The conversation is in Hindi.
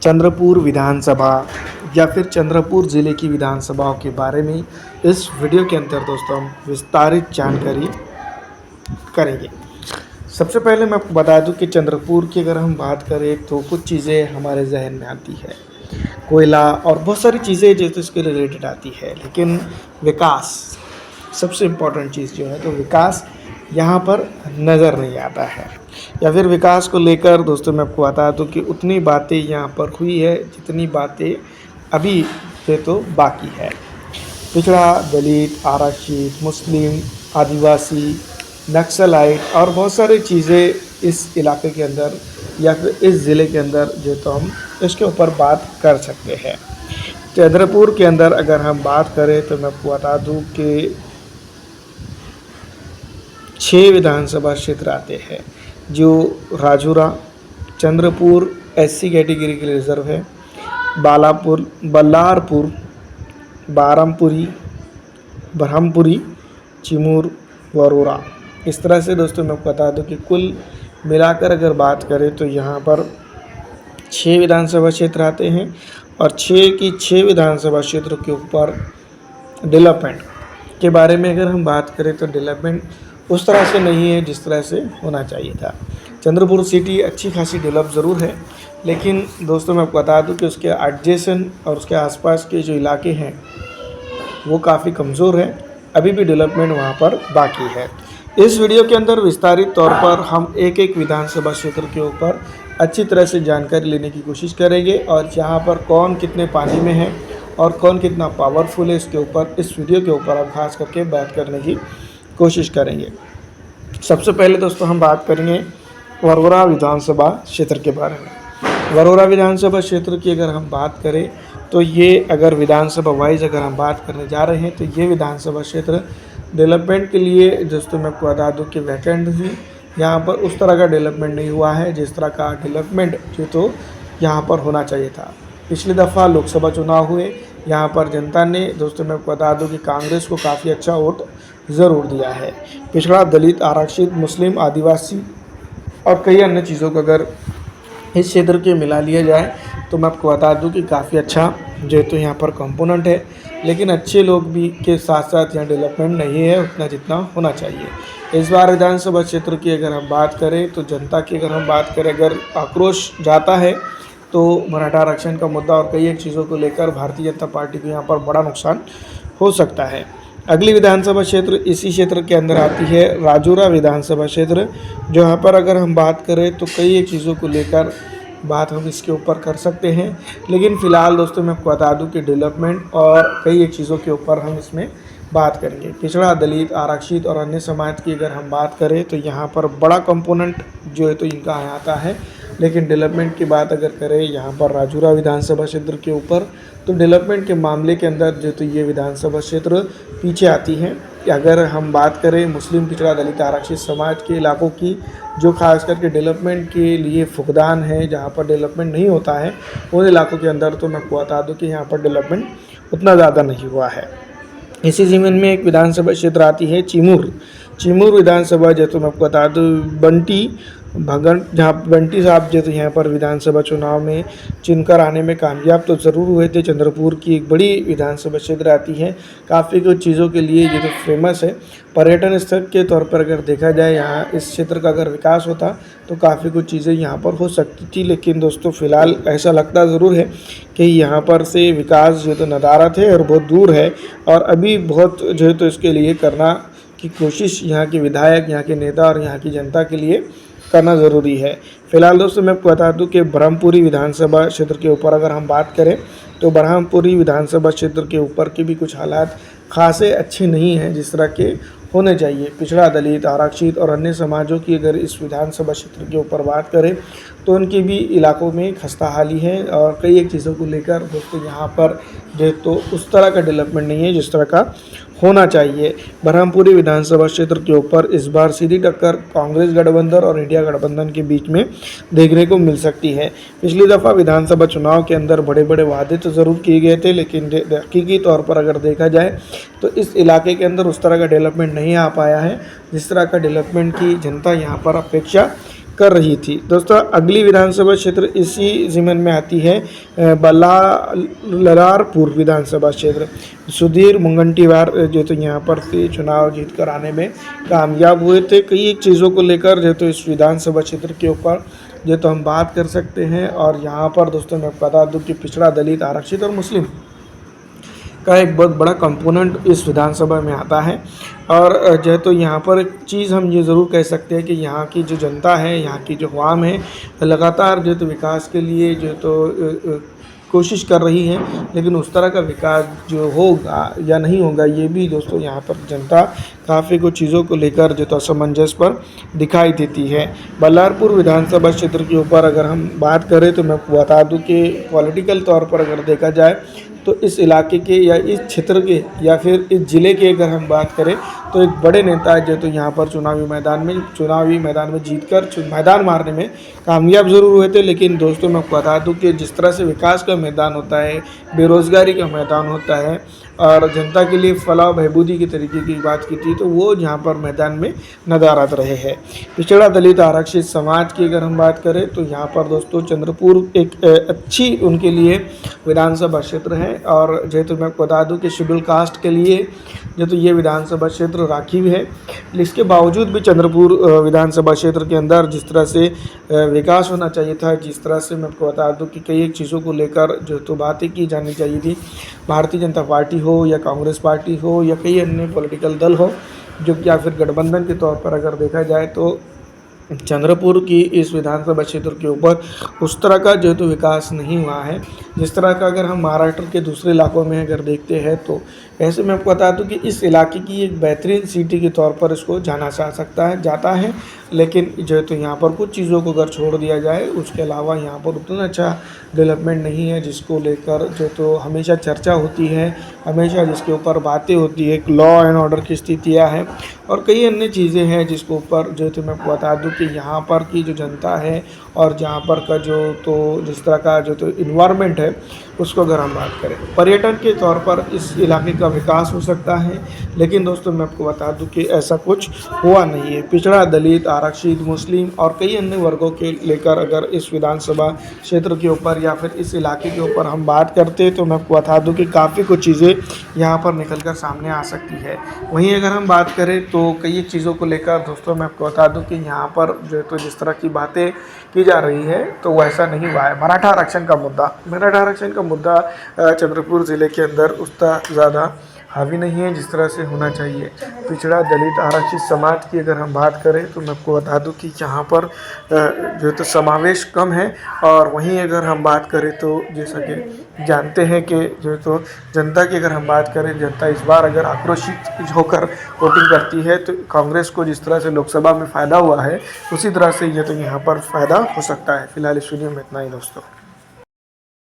चंद्रपुर विधानसभा या फिर चंद्रपुर ज़िले की विधानसभाओं के बारे में इस वीडियो के अंदर दोस्तों हम विस्तारित जानकारी करेंगे। सबसे पहले मैं आपको बता दूं कि चंद्रपुर की अगर हम बात करें तो कुछ चीज़ें हमारे जहन में आती है, कोयला और बहुत सारी चीज़ें जो तो इसके रिलेटेड आती है, लेकिन विकास सबसे इम्पोर्टेंट चीज़ जो है तो विकास यहाँ पर नज़र नहीं आता है। या फिर विकास को लेकर दोस्तों मैं आपको बता दूं कि उतनी बातें यहाँ पर हुई है जितनी बातें अभी से तो बाकी है। पिछड़ा, दलित, आरक्षित, मुस्लिम, आदिवासी, नक्सलाइट और बहुत सारी चीज़ें इस इलाके के अंदर या फिर इस ज़िले के अंदर जो तो हम इसके ऊपर बात कर सकते हैं। चंद्रपुर के अंदर अगर हम बात करें तो मैं आपको बता दूं कि 6 विधानसभा क्षेत्र आते हैं जो राजूरा, चंद्रपुर एससी कैटेगरी के लिए रिजर्व है, बालापुर, बल्लारपुर, बारामपुरी, ब्रह्मपुरी, चिमूर, वरोरा। इस तरह से दोस्तों मैं आपको बता दूं कि कुल मिलाकर अगर बात करें तो यहाँ पर 6 विधानसभा क्षेत्र आते हैं और 6 विधानसभा क्षेत्रों के ऊपर डेवलपमेंट के बारे में अगर हम बात करें तो डेवलपमेंट उस तरह से नहीं है जिस तरह से होना चाहिए था। चंद्रपुर सिटी अच्छी खासी डेवलप ज़रूर है, लेकिन दोस्तों मैं आपको बता दूं कि उसके एडजेसेंट और उसके आसपास के जो इलाके हैं वो काफ़ी कमज़ोर है, अभी भी डेवलपमेंट वहाँ पर बाकी है। इस वीडियो के अंदर विस्तारित तौर पर हम एक एक विधानसभा क्षेत्र के ऊपर अच्छी तरह से जानकारी लेने की कोशिश करेंगे और यहाँ पर कौन कितने पानी में है और कौन कितना पावरफुल है इसके ऊपर इस वीडियो के ऊपर हम खास करके बात करने की कोशिश करेंगे। सबसे पहले दोस्तों हम बात करेंगे वरोरा विधानसभा क्षेत्र के बारे में। वरोरा विधानसभा क्षेत्र की अगर हम बात करें तो ये अगर विधानसभा वाइज अगर हम बात करने जा रहे हैं तो ये विधानसभा क्षेत्र डेवलपमेंट के लिए दोस्तों मैं आपको बता दूँ कि वैकेंट ही यहाँ पर उस तरह का डेवलपमेंट नहीं हुआ है जिस तरह का डेवलपमेंट जो तो यहाँ पर होना चाहिए था। पिछली दफ़ा लोकसभा चुनाव हुए, यहाँ पर जनता ने दोस्तों मैं आपको बता दूँ कि कांग्रेस को काफ़ी अच्छा वोट ज़रूर दिया है। पिछड़ा, दलित, आरक्षित, मुस्लिम, आदिवासी और कई अन्य चीज़ों को अगर इस क्षेत्र के मिला लिया जाए तो मैं आपको बता दूं कि काफ़ी अच्छा जो तो यहाँ पर कंपोनेंट है, लेकिन अच्छे लोग भी के साथ साथ यहाँ डेवलपमेंट नहीं है उतना जितना होना चाहिए। इस बार विधानसभा क्षेत्र की अगर हम बात करें तो जनता की अगर हम बात करें, अगर आक्रोश जाता है तो मराठा आरक्षण का मुद्दा और कई एक चीज़ों को लेकर भारतीय जनता पार्टी को यहाँ पर बड़ा नुकसान हो सकता है। अगली विधानसभा क्षेत्र इसी क्षेत्र के अंदर आती है राजूरा विधानसभा क्षेत्र, जो यहाँ पर अगर हम बात करें तो कई एक चीज़ों को लेकर बात हम इसके ऊपर कर सकते हैं, लेकिन फ़िलहाल दोस्तों मैं आपको बता दूं कि डेवलपमेंट और कई एक चीज़ों के ऊपर हम इसमें बात करेंगे। पिछड़ा, दलित, आरक्षित और अन्य समाज की अगर हम बात करें तो यहाँ पर बड़ा कंपोनेंट जो है तो इनका आता है, लेकिन डेवलपमेंट की बात अगर करें यहाँ पर राजूरा विधानसभा क्षेत्र के ऊपर तो डेवलपमेंट के मामले के अंदर जो तो ये विधानसभा क्षेत्र पीछे आती है। अगर हम बात करें मुस्लिम, पिछड़ा, दलित, आरक्षित समाज के इलाकों की जो खास करके डेवलपमेंट के लिए फुकदान है, जहाँ पर डेवलपमेंट नहीं होता है उन इलाकों के अंदर तो मैं आपको बता दूँ कि यहाँ पर डेवलपमेंट उतना ज़्यादा नहीं हुआ है। इसी ज़मीन में एक विधानसभा क्षेत्र आती है चिमूर विधानसभा जो तो मैं आपको बता दूँ बंटी भगन, जहाँ बंटी साहब जो तो यहाँ पर विधानसभा चुनाव में चुनकर आने में कामयाब तो ज़रूर हुए थे। चंद्रपुर की एक बड़ी विधानसभा क्षेत्र आती है, काफ़ी कुछ चीज़ों के लिए ये तो फेमस है। पर्यटन स्थल के तौर पर अगर देखा जाए यहाँ इस क्षेत्र का अगर विकास होता तो काफ़ी कुछ चीज़ें यहाँ पर हो सकती थी, लेकिन दोस्तों फ़िलहाल ऐसा लगता ज़रूर है कि यहाँ पर से विकास जो तो नदारत है और बहुत दूर है और अभी बहुत जो है तो इसके लिए करना की कोशिश यहाँ के विधायक, यहाँ के नेता और यहाँ की जनता के लिए करना ज़रूरी है। फ़िलहाल दोस्तों मैं आपको बता दूं कि ब्रह्मपुरी विधानसभा क्षेत्र के ऊपर अगर हम बात करें तो ब्रह्मपुरी विधानसभा क्षेत्र के ऊपर के भी कुछ हालात खासे अच्छे नहीं हैं जिस तरह के होने चाहिए। पिछड़ा, दलित, आरक्षित और अन्य समाजों की अगर इस विधानसभा क्षेत्र के ऊपर बात करें तो उनके भी इलाकों में खस्ताहाली है और कई एक चीज़ों को लेकर दोस्तों यहाँ पर जो तो उस तरह का डेवलपमेंट नहीं है जिस तरह का होना चाहिए। ब्रह्मपुरी विधानसभा क्षेत्र के ऊपर इस बार सीधी टक्कर कांग्रेस गठबंधन और इंडिया गठबंधन के बीच में देखने को मिल सकती है। पिछली दफ़ा विधानसभा चुनाव के अंदर बड़े बड़े वादे तो ज़रूर किए गए थे, लेकिन हकीकी तौर पर अगर देखा जाए तो इस इलाके के अंदर उस तरह का डेवलपमेंट नहीं आ पाया है जिस तरह का डेवलपमेंट की जनता यहाँ पर अपेक्षा कर रही थी। दोस्तों अगली विधानसभा क्षेत्र इसी ज़िमन में आती है, बल्लारपुर विधानसभा क्षेत्र। सुधीर मुंगंटीवार जो तो यहाँ पर से चुनाव जीत कर आने में कामयाब हुए थे। कई एक चीज़ों को लेकर जो तो इस विधानसभा क्षेत्र के ऊपर जो तो हम बात कर सकते हैं। और यहाँ पर दोस्तों मैं बता दूं कि पिछड़ा, दलित, आरक्षित और मुस्लिम का एक बहुत बड़ा कंपोनेंट इस विधानसभा में आता है। और जो तो यहाँ पर एक चीज़ हम ये ज़रूर कह सकते हैं कि यहाँ की जो जनता है, यहाँ की जो अवाम है, लगातार जो तो विकास के लिए जो तो कोशिश कर रही है। लेकिन उस तरह का विकास जो होगा या नहीं होगा, ये भी दोस्तों यहाँ पर जनता काफ़ी कुछ चीज़ों को लेकर जो तो असमंजस पर दिखाई देती है। बल्लारपुर विधानसभा क्षेत्र के ऊपर अगर हम बात करें तो मैं बता दूं कि पॉलिटिकल तौर पर अगर देखा जाए तो इस इलाके के या इस क्षेत्र के या फिर इस ज़िले के अगर हम बात करें तो एक बड़े नेता जो तो यहाँ पर चुनावी मैदान में जीतकर मैदान मारने में कामयाब ज़रूर हुए थे। लेकिन दोस्तों मैं बता दूं कि जिस तरह से विकास का मैदान होता है, बेरोज़गारी का मैदान होता है और जनता के लिए फलाह बहबूदी के तरीके की बात की थी, तो वो यहाँ पर मैदान में नदारद रहे हैं। पिछड़ा, दलित, आरक्षित समाज की अगर हम बात करें तो यहाँ पर दोस्तों चंद्रपुर एक अच्छी उनके लिए विधानसभा क्षेत्र है। और जेहेतु मैं बता दूं कि शेड्यूल कास्ट के लिए जो तो ये विधानसभा क्षेत्र राखीव है। इसके बावजूद भी चंद्रपुर विधानसभा क्षेत्र के अंदर जिस तरह से विकास होना चाहिए था, जिस तरह से मैं आपको बता दूं कि कई एक चीज़ों को लेकर जो तो बातें की जानी चाहिए थी, भारतीय जनता पार्टी हो या कांग्रेस पार्टी हो या कई अन्य पॉलिटिकल दल हो, जो या फिर गठबंधन के तौर पर अगर देखा जाए तो चंद्रपुर की इस विधानसभा क्षेत्र के ऊपर उस तरह का जो तो विकास नहीं हुआ है जिस तरह का अगर हम महाराष्ट्र के दूसरे इलाकों में अगर देखते हैं। तो ऐसे में आपको बता दूं कि इस इलाके की एक बेहतरीन सिटी के तौर पर इसको जाना जाता है। लेकिन जो तो यहाँ पर कुछ चीज़ों को अगर छोड़ दिया जाए, उसके अलावा यहाँ पर उतना अच्छा डेवलपमेंट नहीं है जिसको लेकर जो तो हमेशा चर्चा होती है, हमेशा जिसके ऊपर बातें होती है। लॉ एंड ऑर्डर की स्थितियाँ हैं और कई अन्य चीज़ें हैं जिसके ऊपर जो तो मैं आपको बता दूं कि यहाँ पर की जो जनता है और जहाँ पर का जो तो जिस तरह का जो तो इन्वायरमेंट है उसको अगर हम बात करें, पर्यटन के तौर पर इस इलाके का विकास हो सकता है। लेकिन दोस्तों मैं आपको बता दूं कि ऐसा कुछ हुआ नहीं है। पिछड़ा, दलित, आरक्षित, मुस्लिम और कई अन्य वर्गों के लेकर अगर इस विधानसभा क्षेत्र के ऊपर या फिर इस इलाके के ऊपर हम बात करते हैं तो मैं आपको बता दूं कि काफ़ी कुछ चीज़ें यहाँ पर निकल कर सामने आ सकती है। वहीं अगर हम बात करें तो कई एक चीज़ों को लेकर दोस्तों मैं आपको बता दूं कि यहाँ पर जो तो जिस तरह की बातें की जा रही है तो वैसा नहीं हुआ है। मराठा आरक्षण का मुद्दा चंद्रपुर ज़िले के अंदर उतना ज़्यादा हावी नहीं है जिस तरह से होना चाहिए। पिछड़ा, दलित, आरक्षित समाज की अगर हम बात करें तो मैं आपको बता दूं कि यहाँ पर जो तो समावेश कम है। और वहीं अगर हम बात करें तो जैसा कि जानते हैं कि जो तो जनता की अगर हम बात करें, जनता इस बार अगर आक्रोशित होकर वोटिंग करती है तो कांग्रेस को जिस तरह से लोकसभा में फ़ायदा हुआ है उसी तरह से ये तो यहाँ पर फ़ायदा हो सकता है। फिलहाल इस वीडियो में इतना ही दोस्तों।